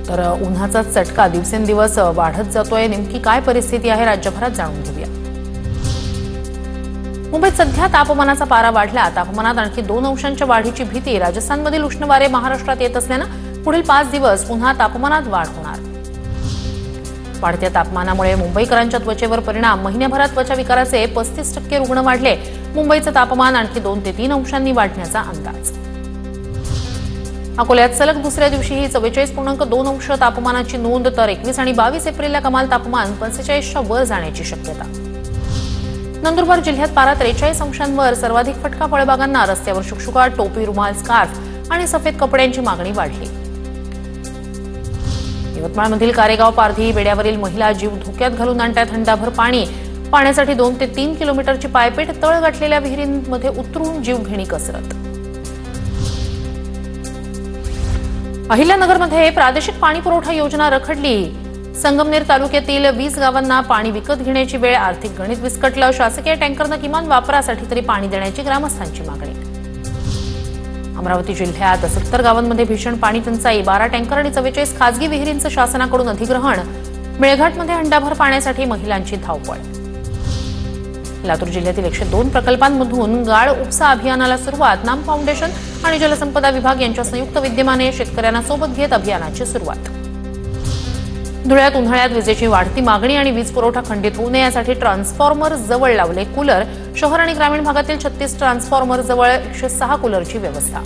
तर उन्हाचा चटका दिवसेंदिवस वाढत जातोय। नेमकी काय परिस्थिती आहे राज्यभरात जाणून घेऊया। मुंबईत सध्या तापमानाचा पारा वाढला। तापमानात आणखी 2 अंशांच्या वाढीची भीती। राजस्थानमधील उष्ण वारे महाराष्ट्रात येत असल्याने पुढील 5 दिवस पुन्हा तापमानात वाढ होणार। वाढत्या तापमानामुळे मुंबईकरांच्या त्वचेवर परिणाम। महिन्याभरात त्वचा विकाराचे 35% रुग्ण वाढले। मुंबईचं तापमान आणखी 2 ते 3 अंशांनी वाढण्याचा अंदाज। अकोल्यात सलग दुसऱ्या दिवशीही 44.2 अंश तापमानाची नोंद। तर 21 आणि 22 एप्रिलला कमाल तापमान 45च्या वर जाण्याची शक्यता। नंदुरबार जिल्ह्यात पारा 43 अंशांवर। सर्वाधिक फटका फळबागांना। रस्त्यावर शुकशुकाट, टोपी, रुमाल, स्कार्फ आणि सफेद कपड्यांची मागणी वाढली। यवतमाळमधील कारेगाव पारधी बेड्यावरील महिला जीव धोक्यात घालून आणतात हंडाभर पाणी। पाण्यासाठी 2 ते 3 किलोमीटरची पायपेट। तळ गाठलेल्या विहिरींमध्ये उतरून जीवघेणी कसरत। अहिल्यानगरमध्ये प्रादेशिक पाणी पुरवठा योजना रखडली। संगमनेर तालुक्यातील 20 गावांना पाणी विकत घेण्याची वेळ। आर्थिक गणित विस्कटलं। शासकीय टँकरनं किमान वापरासाठी तरी पाणी देण्याची ग्रामस्थांची मागणी। अमरावती जिल्ह्यात 70 गावांमध्ये भीषण पाणी टंचाई। 12 टँकर आणि 44 खासगी विहिरींचं शासनाकडून अधिग्रहण। मेळघाटमध्ये हंडाभर पाण्यासाठी महिलांची धावपळ। लातूर जिल्ह्यातील 102 प्रकल्पांमधून गाळ उपसा अभियानाला सुरुवात। नाम फाउंडेशन आणि जलसंपदा विभाग यांच्या संयुक्त विद्यमाने शेतकऱ्यांना सोबत घेत अभियानाची सुरुवात। धुळ्यात उन्हाळ्यात विजेची वाढती मागणी आणि वीज पुरवठा खंडित होऊ नये यासाठी ट्रान्सफॉर्मर जवळ लावले कूलर। शहर आणि ग्रामीण भागातील 36 ट्रान्सफॉर्मर जवळ 106 कूलरची व्यवस्था।